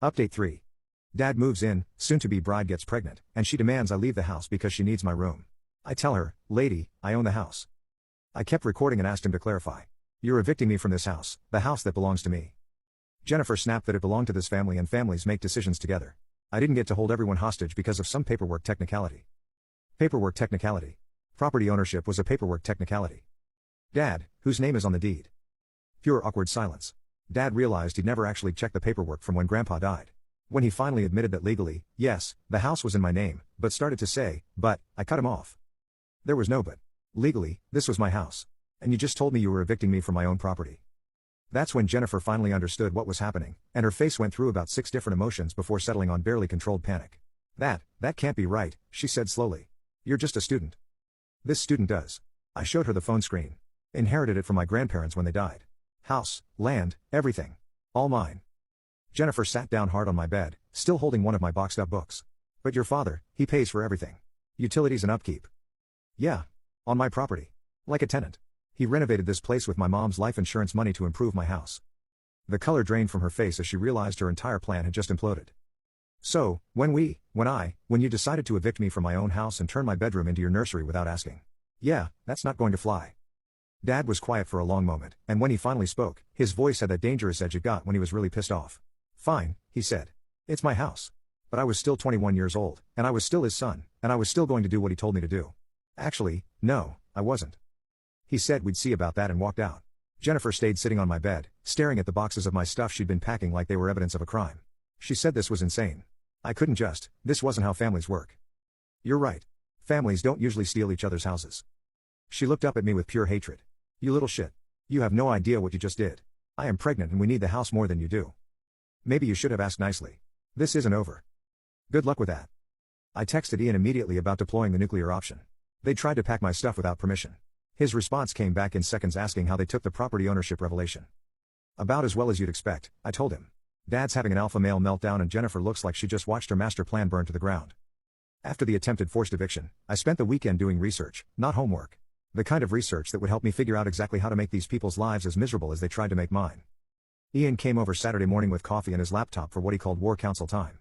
Update 3. Dad moves in, soon-to-be bride gets pregnant, and she demands I leave the house because she needs my room. I tell her, lady, I own the house. I kept recording and asked him to clarify. You're evicting me from this house, the house that belongs to me. Jennifer snapped that it belonged to this family and families make decisions together. I didn't get to hold everyone hostage because of some paperwork technicality. Paperwork technicality. Property ownership was a paperwork technicality. Dad, whose name is on the deed? Pure awkward silence. Dad realized he'd never actually checked the paperwork from when Grandpa died. When he finally admitted that legally, yes, the house was in my name, but started to say, but, I cut him off. There was no but. Legally, this was my house. And you just told me you were evicting me from my own property. That's when Jennifer finally understood what was happening, and her face went through about 6 different emotions before settling on barely controlled panic. That can't be right, she said slowly. You're just a student. This student does. I showed her the phone screen. Inherited it from my grandparents when they died. House, land, everything. All mine. Jennifer sat down hard on my bed, still holding one of my boxed up books. But your father, he pays for everything. Utilities and upkeep. Yeah. On my property. Like a tenant. He renovated this place with my mom's life insurance money to improve my house. The color drained from her face as she realized her entire plan had just imploded. So, when you decided to evict me from my own house and turn my bedroom into your nursery without asking. Yeah, that's not going to fly. Dad was quiet for a long moment, and when he finally spoke, his voice had that dangerous edge it got when he was really pissed off. Fine, he said. It's my house. But I was still 21 years old, and I was still his son, and I was still going to do what he told me to do. Actually, no, I wasn't. He said we'd see about that and walked out. Jennifer stayed sitting on my bed, staring at the boxes of my stuff she'd been packing like they were evidence of a crime. She said this was insane. This wasn't how families work. You're right. Families don't usually steal each other's houses. She looked up at me with pure hatred. You little shit. You have no idea what you just did. I am pregnant and we need the house more than you do. Maybe you should have asked nicely. This isn't over. Good luck with that. I texted Ian immediately about deploying the nuclear option. They tried to pack my stuff without permission. His response came back in seconds asking how they took the property ownership revelation. About as well as you'd expect, I told him. Dad's having an alpha male meltdown and Jennifer looks like she just watched her master plan burn to the ground. After the attempted forced eviction, I spent the weekend doing research, not homework. The kind of research that would help me figure out exactly how to make these people's lives as miserable as they tried to make mine. Ian came over Saturday morning with coffee and his laptop for what he called war council time.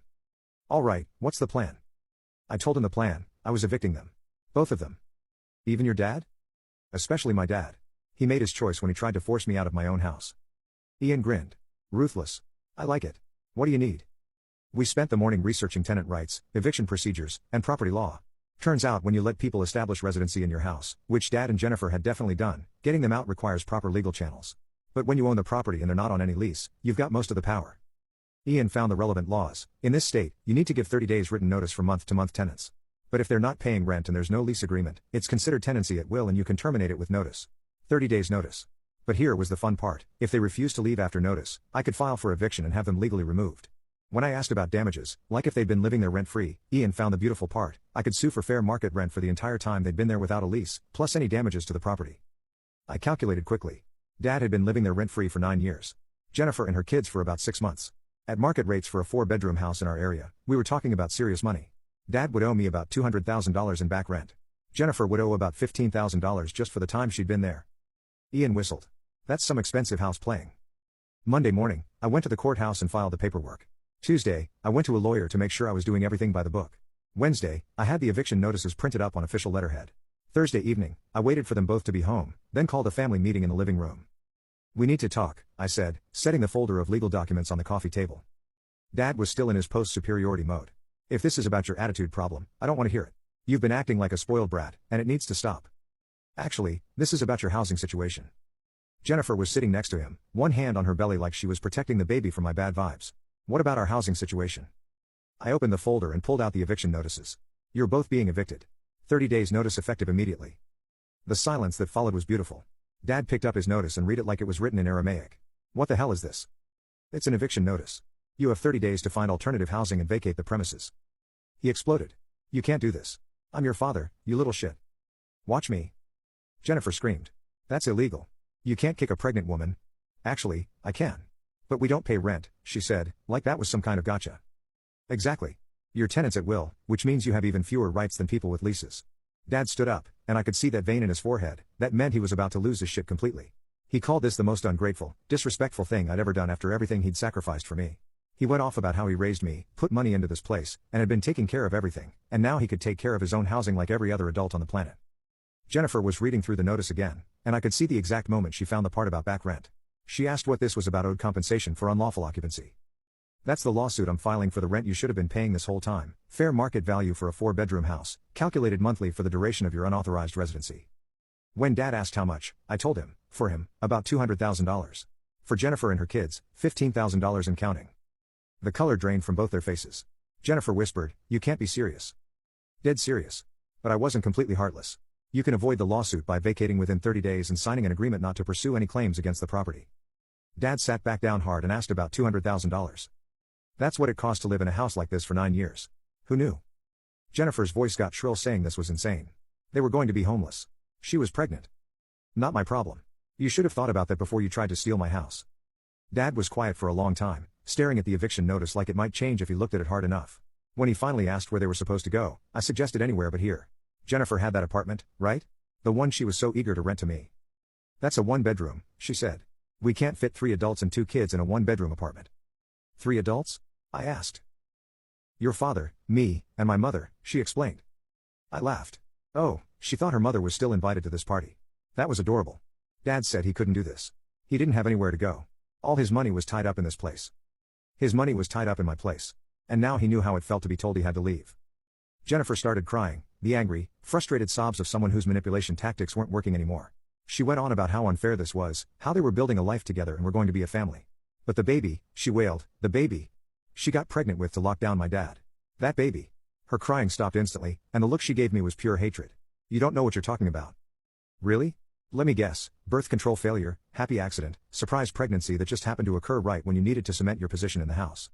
All right, what's the plan? I told him the plan. I was evicting them. Both of them. Even your dad? Especially my dad. He made his choice when he tried to force me out of my own house. Ian grinned. Ruthless. I like it. What do you need? We spent the morning researching tenant rights, eviction procedures, and property law. Turns out when you let people establish residency in your house, which Dad and Jennifer had definitely done, getting them out requires proper legal channels. But when you own the property and they're not on any lease, you've got most of the power. Ian found the relevant laws. In this state, you need to give 30 days written notice for month-to-month tenants. But if they're not paying rent and there's no lease agreement, it's considered tenancy at will and you can terminate it with notice. 30 days notice. But here was the fun part. If they refused to leave after notice, I could file for eviction and have them legally removed. When I asked about damages, like if they'd been living there rent-free, Ian found the beautiful part. I could sue for fair market rent for the entire time they'd been there without a lease, plus any damages to the property. I calculated quickly. Dad had been living there rent-free for 9 years. Jennifer and her kids for about 6 months. At market rates for a 4-bedroom house in our area, we were talking about serious money. Dad would owe me about $200,000 in back rent. Jennifer would owe about $15,000 just for the time she'd been there. Ian whistled. That's some expensive house playing. Monday morning, I went to the courthouse and filed the paperwork. Tuesday, I went to a lawyer to make sure I was doing everything by the book. Wednesday, I had the eviction notices printed up on official letterhead. Thursday evening, I waited for them both to be home, then called a family meeting in the living room. We need to talk, I said, setting the folder of legal documents on the coffee table. Dad was still in his post-superiority mode. If this is about your attitude problem, I don't want to hear it. You've been acting like a spoiled brat, and it needs to stop. Actually, this is about your housing situation. Jennifer was sitting next to him, one hand on her belly like she was protecting the baby from my bad vibes. What about our housing situation? I opened the folder and pulled out the eviction notices. You're both being evicted. 30 days notice effective immediately. The silence that followed was beautiful. Dad picked up his notice and read it like it was written in Aramaic. What the hell is this? It's an eviction notice. You have 30 days to find alternative housing and vacate the premises. He exploded. You can't do this. I'm your father, you little shit. Watch me. Jennifer screamed. That's illegal. You can't kick a pregnant woman. Actually, I can. But we don't pay rent, she said, like that was some kind of gotcha. Exactly. You're tenants at will, which means you have even fewer rights than people with leases. Dad stood up, and I could see that vein in his forehead. That meant he was about to lose his shit completely. He called this the most ungrateful, disrespectful thing I'd ever done after everything he'd sacrificed for me. He went off about how he raised me, put money into this place, and had been taking care of everything, and now he could take care of his own housing like every other adult on the planet. Jennifer was reading through the notice again, and I could see the exact moment she found the part about back rent. She asked what this was about: owed compensation for unlawful occupancy. That's the lawsuit I'm filing for the rent you should have been paying this whole time, fair market value for a 4-bedroom house, calculated monthly for the duration of your unauthorized residency. When Dad asked how much, I told him, for him, about $200,000. For Jennifer and her kids, $15,000 and counting. The color drained from both their faces. Jennifer whispered, "You can't be serious." Dead serious. But I wasn't completely heartless. You can avoid the lawsuit by vacating within 30 days and signing an agreement not to pursue any claims against the property. Dad sat back down hard and asked about $200,000. That's what it cost to live in a house like this for 9 years. Who knew? Jennifer's voice got shrill, saying this was insane. They were going to be homeless. She was pregnant. Not my problem. You should have thought about that before you tried to steal my house. Dad was quiet for a long time, staring at the eviction notice like it might change if he looked at it hard enough. When he finally asked where they were supposed to go, I suggested anywhere but here. Jennifer had that apartment, right? The one she was so eager to rent to me. That's a 1-bedroom, she said. We can't fit 3 adults and 2 kids in a 1-bedroom apartment. 3 adults? I asked. Your father, me, and my mother, she explained. I laughed. Oh, she thought her mother was still invited to this party. That was adorable. Dad said he couldn't do this. He didn't have anywhere to go. All his money was tied up in this place. His money was tied up in my place. And now he knew how it felt to be told he had to leave. Jennifer started crying, the angry, frustrated sobs of someone whose manipulation tactics weren't working anymore. She went on about how unfair this was, how they were building a life together and were going to be a family. But the baby, she wailed, the baby she got pregnant with to lock down my dad. That baby. Her crying stopped instantly, and the look she gave me was pure hatred. You don't know what you're talking about. Really? Let me guess, birth control failure, happy accident, surprise pregnancy that just happened to occur right when you needed to cement your position in the house.